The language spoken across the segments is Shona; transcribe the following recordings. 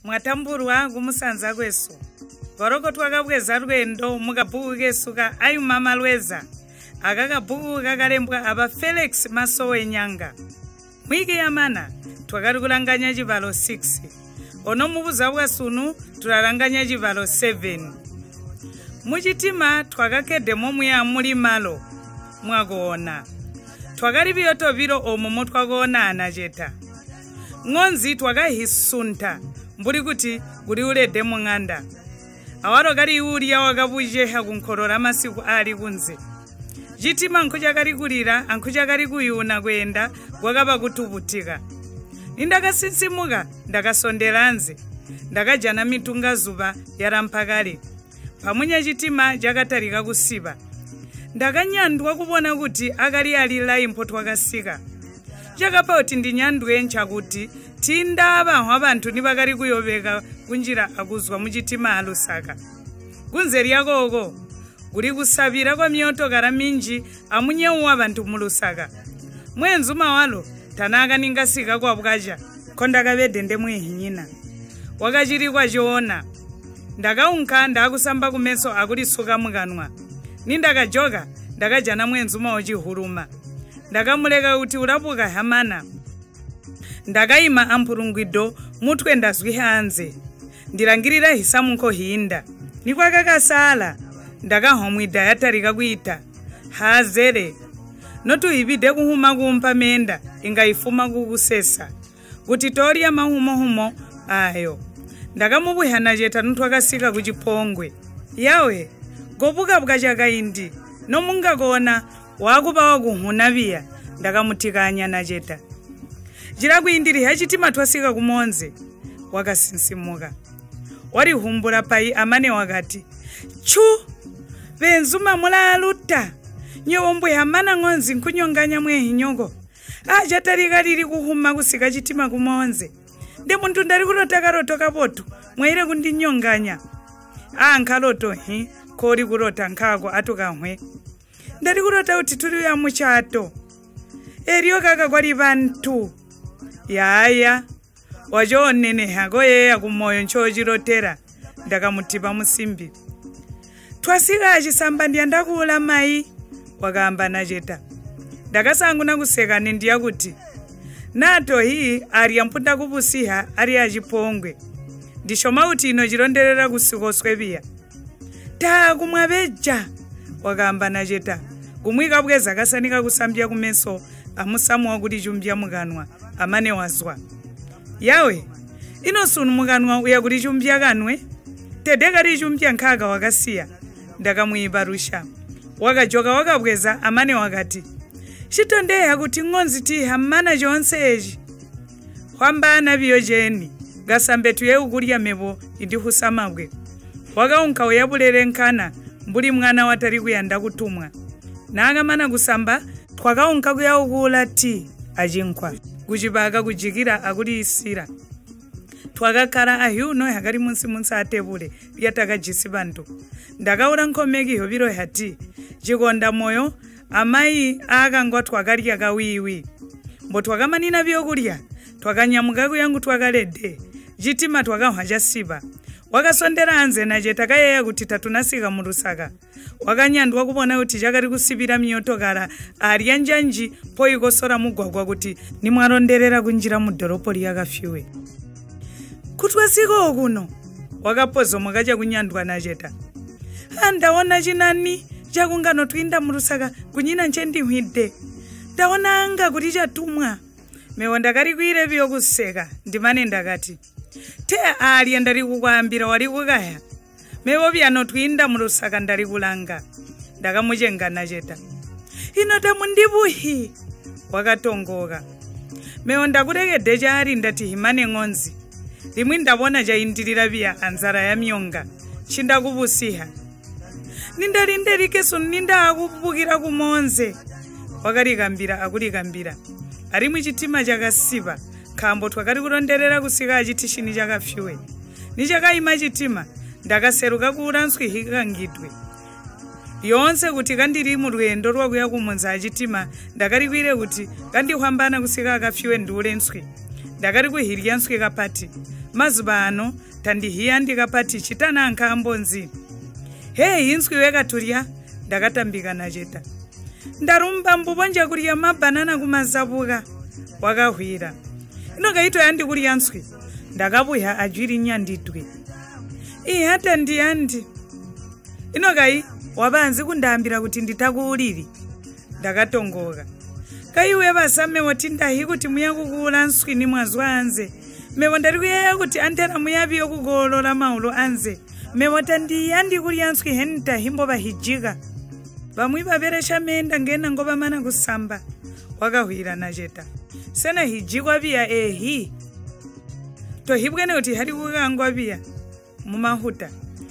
Mwatamburwa KUMUSANZA KWESU. Goroko twakabweza rwendo mukabhuku kesuka ayu mama lweza. Akakabhuku kakalembwa aba Felix Masowe Nyanga. Mwiki yamana twakari kulanganya Cibalo 6. Ono mubuza bwasunu tulalanganya Cibalo 7. Muchitima twakakedemo muya muli malo mwagoona. Twakari biyoto biro omomo twagoona anacheta. Ngonzi twakahisunta mburi kuti guri ulede munganda. Awaro gari uriya wakabujeha kunkorora masiku ali kunze. Chitima nkuja gari kulira ankuja gari kuyuna kwenda gwakaba kutubutika. Ndakasinsimuka ndakasondera nze. Ndakajana mitunga zuba yarampakale. Pamunya chitima jakatarika kusiba. Ndakanyandwa kubona kuti akali alila impo twakasika. Jakapa kuti ndinyandwe nchakuti tindaba abantu nibakari kuyobeka kunjira akuzwa muchitima alusaka. Kunzeri yakoko guri kusabira kwa myoto karaminji amunyewa abantu mulusaka. Mwenzuma walo tanaka ningasika kwa bwaja konda kabede ndemwe hinyina. Wakachiri kwa joona. Ndakaunka ndakusamba kumeso akulisuka mukanwa. Nindakajoka ndakajana mwenzuma ochihuruma. Ndakamuleka kuti urapuka hamana. Ndakaima ampurungwido mutwe ndazwiha anze. Ndirangirira hisamunko hinda. Nikwakakasala. Ndakahomwida yatarika kuita. Hazere. Notu ibide kuhuma kumpa menda. Ingaifuma kukusesa. Kuti toria mahumo ayo. Ndakamubuha najeta ntwakasika kuchipongwe. Yawe. Gobuka bukachaka indi. Nomunga kona. Wakuba wakuhunabia. Ndakamutikanya najeta. Jira kuindiri hachitima twasika kumonze. Wakasinsimuka. Wari humbura pai amane wakati. Chu! Benzuma mula aluta. Nyewombwe hamana ngonzi nkunyonganya mwe hinyongo. Ajatarika liri kuhuma kusika chitima kumonze. Nde muntu ndari kurota karoto kabotu. Mwaire kundinyonganya. Nkaloto kori kurota nkako atukamwe. Ndari kurota kuti turi ya muchato. Eriyo kaka kwari bantu. Yaya. Wajonene hagoye ya kumoyo nchojirotera. Ndakamutipa musimbi. Twasika achisamba ndiyandakula mai. Wakamba najeta. Ndakasangu nakuseka nendiya kuti. Nato hii ari yampunda kubusiha ari achipongwe. Ndishoma kuti ino chironderera kusikoswe biya. Kumwabeja. Wakamba najeta. Kumwika bweza kasanika kusambia kumeso. Amusamu wakuti chumbia mukanwa. Amane wazwa. Yawe. Ino sunu mukanwa uya kuti chumbia kanwe. Tedeka ri chumbia nkaka wakasiya. Ndakamuibarusha. Wakajoka wakabweza amane wakati. Chitondeya kuti ngonzi tiha mana jonse eji. Kwambana biyo jeni. Gasambetu ye ukuria mebo indihusamabwe. Wakaunka uyabulere nkana. Mbuli mwana watari kuyanda kutumwa. Nanga mana kusamba. Twakaunka kuya ukula ti. Ajinkwa. Kujibaga kujikira akuri isira. Twakakara ahyuno yakari munsi atebule. Yataka jisibantu. Ndakaura nkomegi hobiro hati. Jigonda moyo. Amai akangwa twakari yakawiwi. Mbo twakamanina byokulya. Twakanyamuka yangu twakalede. Jitima twakahwaja siba. Wakasondera anze najeta kaya kuti tatunasika murusaka. Wakanyandwa kubona kuti chakari kusibira miyotokara ari yanjanji poikosora mugwagwa kuti nimwaronderera kunjira mudhoropo liyakafyiwe. Kutwasiko kuno wakapozo mwakacha kunyandwa najeta. Ndaona chinani chakungano twinda murusaka kunyina nchendihwide. Ndaona anga kuti chatumwa. Mewo ndakari kuire biyo kuseka ndimane ndakati. Te ali ndari kukwambira wali kukaya. Mewo byano twinda murusaka ndari kulanga. Ndakamujenga najeta. Inota mundibuhi. Wakatongoka. Mewo ndakureke jari ndati himane ngonzi. Limwi ndabona jaindirira biya anzara ya myonga. Chinda kubusiha. Nindari kesu ninda akubukira kumonze. Wakarikambira akurikambira. Ari muchitima chakasiba. Kambo twakari kuronderera kusika achitishini chakafyiwe. Nichakaima chitima. Ndakaseruka kuuranswi hikangitwe. Yonse kuti kandiri murwendo rwakuya kumunza achitima. Ndakari kuire kuti kandi hwambana kusika akafyiwe ndulenswi. Ndakari kuhirya nswi kapati. mazuva ano tandihiya ndikapati chitana nkambonzi. Hei inswi weka turya ndakatambika nacheta. Ndarumba mbubonja kurya mabanana kumazabuka wakahwira. Inokaito yandi kurya nswi ndakabuya ajwiri nyanditwe. Hata ndiyandi. Inokai wabanzi kundambira kuti nditakuuliri. Ndakatongoka. Kaiwe basame woti ndahi kuti muyakukula nswi ni mwazwa anze. Mewo ndari kuyaya kuti antera muyabi yokugolola maulo anze. Mewo tandiyandi kurya nswi henta himbo bahijika. Bamwi baberesha menda ngena ngoba mana kusamba. Wakahwira nacheta. Sena hijikwa bia ehi. Tohibwene kuti hari kukangwa bia mumahuta.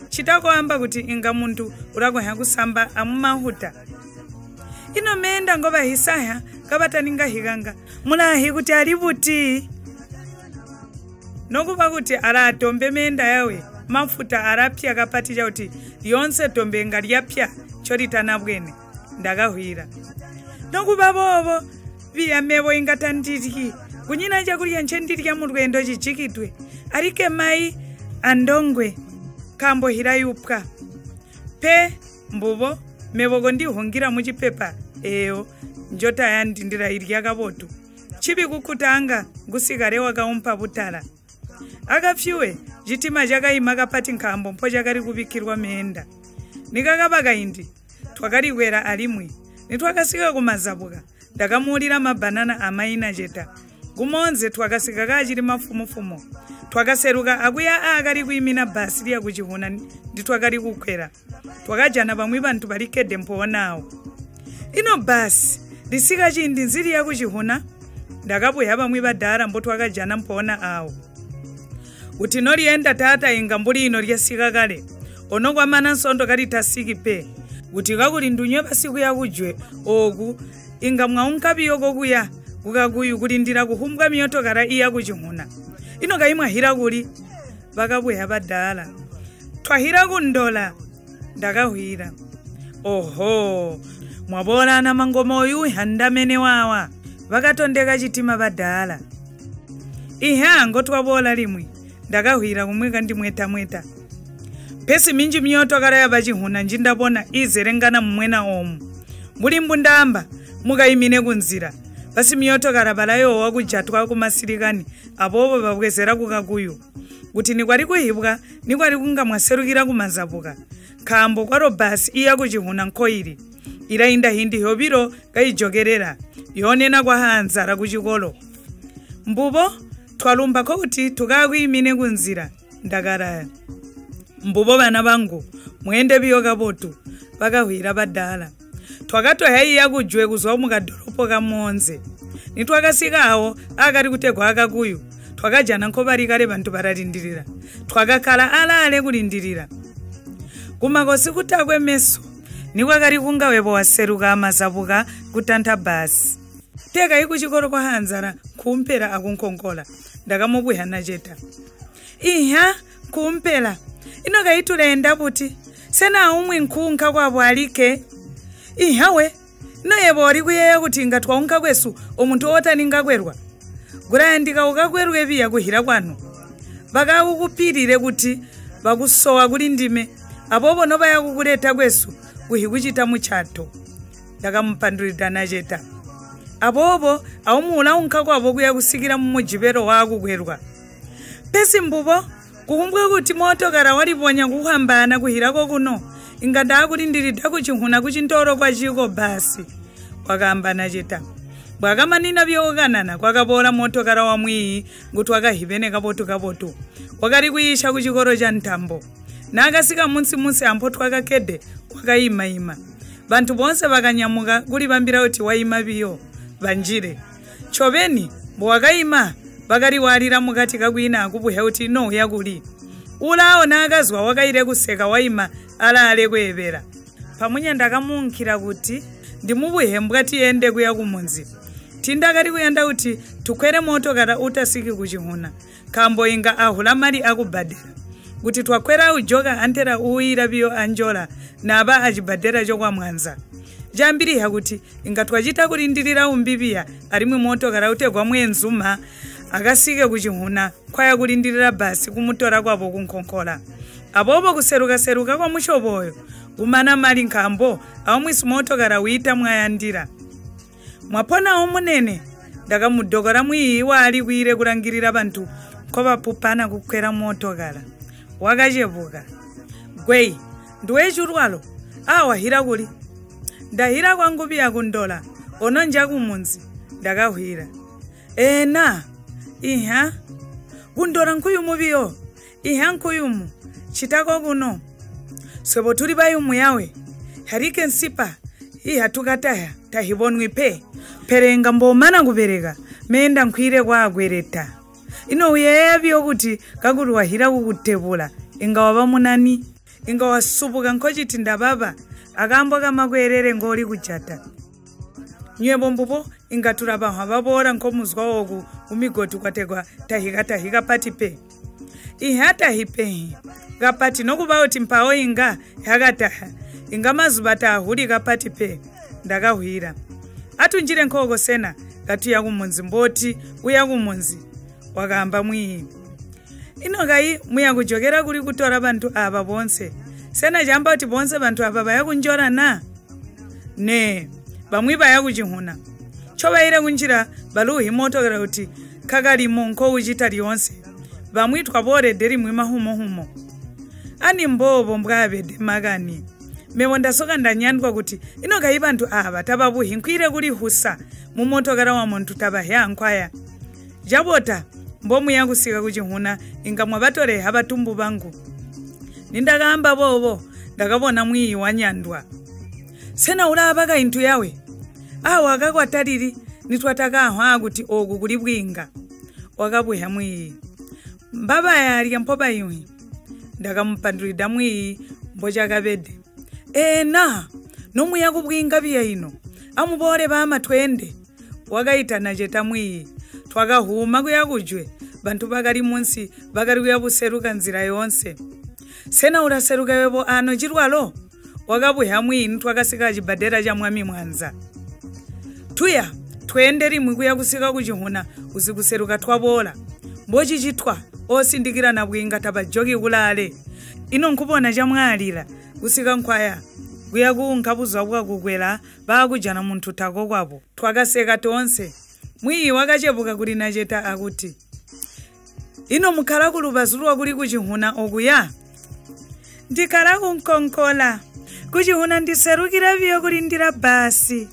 Chitako amba kuti inga muntu urakoha kusamba amumahuta. Ino menda ngoba hisaya kabata ninga higanga. Mulahi kuti alibuti. Nokuba kuti ala tombe menda yawe. Mafuta arapya kapatija kuti yonse tombe ngalyapya chorita nabwene. Ndakahwira. Nokuba bobo via mevo ingatandiri. Kunyina chakulia nchendiri ya murwendo chichikitwe. Arike mai andongwe. Kambo hirayupka. Pe mbubo mevogo ndi hongira muchipepa. Eyo njota yandindira iri yakabotu. Chibi kukutanga gusigare wakaumpa butala. Akafyuwe jitima chakaima kapati nkambo mpo chakari kubikirwa meenda. Nikakabaka indi twakariwera alimwe. Nitwakasika kumazabuka. Ndakamuulira mabanana amaina cheta. Gumonze twakasika kachiri mafumufumo. Twakaseruka akuya akari kuimina basi liya kuchihuna nditwakari kukwera. Twakajana pamwe bantu balikede mponawo. Ino basi lisika chindi nziri ya kuchihuna ndakabuya pamwe badara mbo twakajana mpona awo. Kuti norienda tata inga mbuli ino lyasika kale. Ono kwa mana nsondo kali tasiki pe. Kuti kakuli ndunywe pasiku ya kujwe ogu inga mwaunkabi yoko kuya kukakuyu kulindira kuhumbwa miyoto kara iya kuchihuna. Ino kaimwa hira kuli bakabuya badala. Twahira kundola ndakahwira. Oho mwabola na mangomoyu handamene wawa bakatondeka chitima badala. Ihango twabola limwe ndakahwira kumweka ndimweta. Pesi minji miyoto kara ya bachihuna njindabona izerengana mmwena omu. Mulimbu ndamba mukaimine kunzira. Basi miyoto kara balayo wakujatwa kumasirikani abobo babwezera kukakuyu. Kuti nikwari kuhibwa nikwari kunga mwaserukira kumazabuka. Kambo kwaro basi iya kuchihuna nkoiri. Ira inda hindi hobiro kaijogerera. Yonena kwa hanzara kuchikolo. Mbubo twalumba kuti tukakuimine kunzira. Ndakaraya. Mbubo bana bangu mwende biyo kabotu bakahwira badala. Twakato hayi yakujwe kuzwa mukadoropo kamonze. Nitwakasikawo akari kutegwa akakuyu. Twakajana nkobari kale bantu bararindirira. Twakakala alale kulindirira. Kumakosi kutakwe meso. Nikwakari kungawebo waseruka amazabuka kutanta basi. Teka ikuchikoro kwa hanzara kumpera akunkonkola. Ndakamubuya nacheta. Iha kumpela. Ino kaitulenda buti. Sena umwe nkunka kwa bwalike. Ihawe. No yebori kuyeya kuti ngatwaunka kwesu omuntu otaninga kwerwa. Gurandika ukakwerwe biya kuhira kwanu. Bakakupirire kuti bakusowa kuli ndime. Abobo no bayakukuleta kwesu kuhikuchita muchato. Ndakampandulira nacheta. Abobo awumula unka kwabo kuya kusikira mumujibero wakukwerwa. Pesi mbubo kukumbwa kuti motokara waliponya kuhambana kuhirako kuno. Inga ndakulindirida kuchihuna kuchintoro kwa chiko basi. Wakamba nacheta. Bwakamanina byokanana kwakabola motokara wa mwiyi ngutu wakahibene kabotu. Wakari kuyisha kuchikoro cha ntambo. Nakasika munsi ampo twakakede kwakaima. Bantu bonse bakanyamuka kuli bambira kuti waima biyo. Banjire. Chobeni bwakaima bakari walira mukati kakwina akubuya kuti no yakuli. Ulao nakazwa wakaire kuseka waima alale kwebera. Pamunya ndakamunkira kuti ndimubuhe mbwati yende kuya kumunzi. Tindakari kuyenda kuti tukwere motokara utasiki kuchihuna. Kambo inga ahula mali akubadera. Kuti twakwera ujoka antera uira biyo anjola naba ajibadera jokwa mwanza. Jambiri hakuti inga twajita kulindirira umbibia arimwe motokara utegwa mwenzuma agasige kuchihuna kwaya kulindirira basi kumutora kwabo kunkonkola abobo kuseruka kwa mushoboyo kumana mali nkambo awamwisi motokara wita mwayandira mwapona omunene ndakamudogora mwiyiwa ali kuire kurangirira bantu ko bapupana kukwera motokara wakachebuka gwei ndiwechurwalo awahira kuli ndahira kwangu biya kundola ononja kumunzi ndakahwira ena iha kundora nkuyumu biyo iha nkuyumu chitako kuno swebo tuli bayumu yawe harike nsipa iha tukataya tahibonwi perenga mbomana kupereka menda nkwire kwa agwereta ino uyebyo kuti kakulu wahira kukutebula ingawa bamunani ingawa subuka nkochiti ndababa akambo kamakwerere ngoli kuchata nyebo mbupo ingatura bahwa babora nkomuzwa ogu umigoti kwategwa tahika pati pe ihata hipe gapati nokubawo timpao inga yakataha inga mazubata ahuli kapati pe ndakahwira atunjire nkoko sena gatuya kumunzi mboti uya kumunzi wakamba mwiyi ino gai muya kujogera kuli kutora bantu aba bonse sena jamba uti bonse bantu aba baya kunjora na ne bamwi baya kujihuna choba ire kunjira baluhi motogera uti kagali monko ujitari yonse bamwi twabore deri mwima humo ani mbobo mbwabede magani mewonda soka ndanyandwa kuti ino gai bantu aba tababuhi nkwire kuli husa mu motogera wa muntu tabahya nkwaya jabota mbomu yangu sika kujihuna ingamwa batore habatumbu bangu nindagamba bobo ndakabona mwiyi wanyandwa sena ulabaga intu yawe wakakwatariri nitwataka ahwa kuti ogu kuli bwinga wakabweha mwiyi mbaba yali mpoba yui ndakampandulida mwiyi mboja kabede ena nomu yakubwinga biya ino amubore bama twende wakaitana jeta mwiyi twakahuma kuyakujwe bantu bakali munsi bakali kuyabuseruka nzira yonse sena uraseruka webo ano chirwalo wakabweha mwiyi twakasika chibadera cha mwami mwanza tuya twende rimwe kuyakusika kuchihuna uzikuseruka twabola mbochi chitwa osindikira na bwinga tabajoki kulale ino nkubona cha mwalira kusika nkwaya kuyakunkabuzwa bwakukwela bakujana muntu tako kwabo twakaseka tonse mwiyi wakachebuka kuli nacheta akuti ino mukhala kulubazulwa kuli kuchihuna okuya ndikhala kunkonkola kuchihuna ndiserukira biyo kulindira basi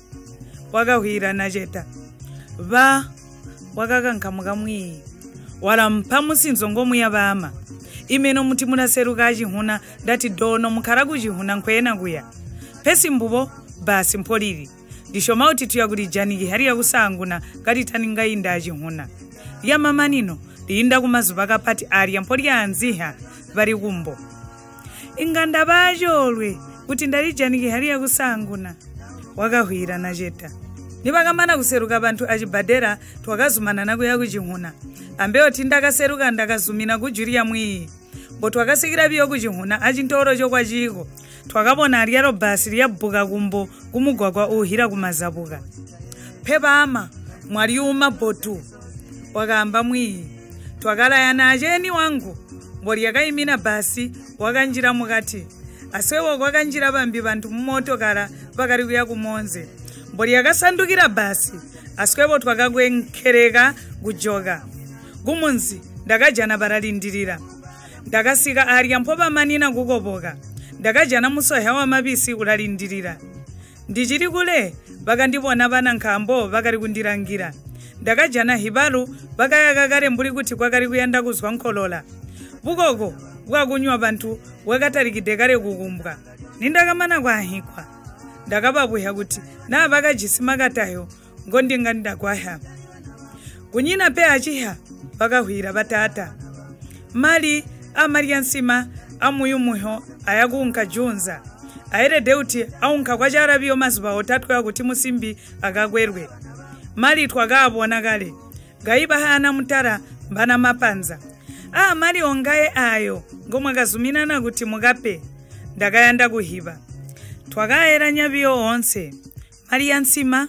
wakahwira nacheta wakakankamuka mwiyi walampa musinzo ngomuya bama imeno muti munaseruka achihuna ndati dono mukhala kuchihuna nkwena kuya pesi mbubo basi mpoliri ndishoma uti tuya kuli janiki hariya kusanguna kati taninga inda achihuna ya mama nino liinda kumazuva kapati ariya mpoli anziha vari kumbo inganda bajolwe kuti ndali janiki hariya kusanguna wakahwira nacheta nivakamana kuseruka bantu achibhadhera twakazumana nakuya kuchihuna ambewo tindakaseruka ndakazumina kujuriya mwiyi mbo twakasikira biyo kuchihuna achintoro chokwachiko twakabona ariyaro bhasi riyabhuka kumbo kumugwagwa uhira kumazabuka pepama mwariuma botu wakamba mwiyi twakalayana acheni wangu mbori yakaimina bhasi wakanjira mukati asewo kwakanjira bambi bantu mumotokara pakari kuya kumonze mbori yakasandukira bhasi aswevo twakakwenkereka kujoga kumunzi ndakajana baralindirira ndakasika arya mpoba manina kukoboka ndakajana musohya wa mabisi ulalindirira ndichiri kule vakandibona vana nkambo vakari kundirangira ndakajana hibalu vakayaka kare mburi kuti kwakari kuyenda kuzwa nkolola vukoko bwakunywa bantu wakatarikide kare kukumbwa nindakamana kwahikwa ndakababweha kuti na vakajisimakatayo ngondinga ndakwahya kunyina pe achiha vakahwira vatata mali amarya nsima amuyumuho ayakunka junza airede kuti aunka kwacharabiyo mazuva otatu yakuti musimbi akakwerwe mali twakabona kale gaiba hana mutara mbana mapanza mali ongaye ayo ngomwakazuminana kuti mukape ndakayanda kuhiba twakaera nyabiyo onse mali ya nsima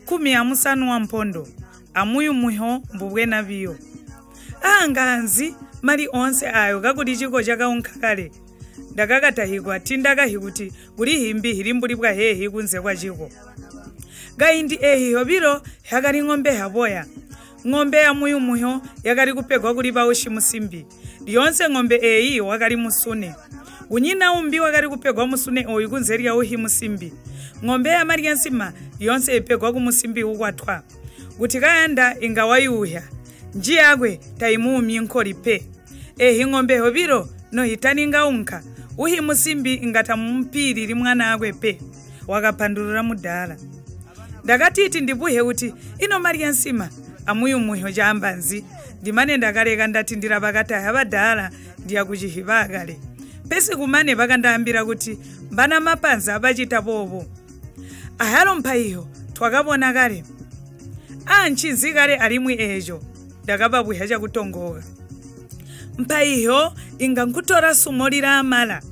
10 wa mpondo amuyu muho mbubwena biyo anganzi mali onse ayo gakuti chiko chakaunka kale ndakakatahikwa tindakahikuti kuli himbi hilimbulibwa hehi kunze kwa chiko gaindi ehiho biro yakali ng'ombe haboya ng'ombe ya muyu muho yakali kupegwa kuli baoshi musimbi liyonse ng'ombe eyi wakali musune unyina umbi wakali kupegwa musune oyu kunzeri ya uhi musimbi ng'ombe ya Maria nsima liyonse ipegwa kumusimbi ukwatwa kuti kaenda ingawayuhya njiyagwe taimumi nkolipe ehi ng'ombe hobiro no hitaninga unka uhi musimbi ingata mumpiri mwana agwe pe wakapandulura mudala ndakatiti ndibuhe kuti ino Maria nsima amuyu muho jambanzi ndimane ndakaleka ndati ndirabakataya badala ndiya kuchihibagale pesi kumane bakandambira kuti mbana mapanza abachita bobo ahalo mpaiho twakabona kale anchizi kale alimwi ejo ndakababwiha chakutongoka mpaiho inga nkutora sumolira amala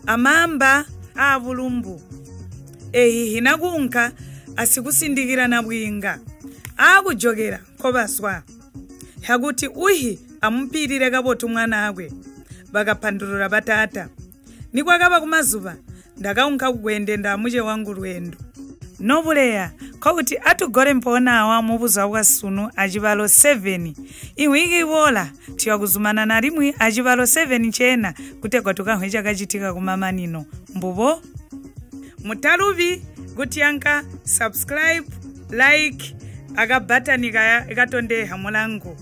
amamba avulumbu ehi hinakunka asikusindikira na bwinga akujogera kobaswa hakuti uhi amumpirire kabotu mwana agwe bakapandulura batata nikwakaba kumazuba ndakaunka kugwende ndamuje wangu lwendo nobuleya kwakuti atugore mpona awa mubuza wa sunu Cibalo 7 iwiki iwola tiyakuzumana na limwi Cibalo 7 chena kutegwa tukahwecha kachitika kumama nino mbubo mutalubi kutiyanka subscribe like aka button ikatondeha mulango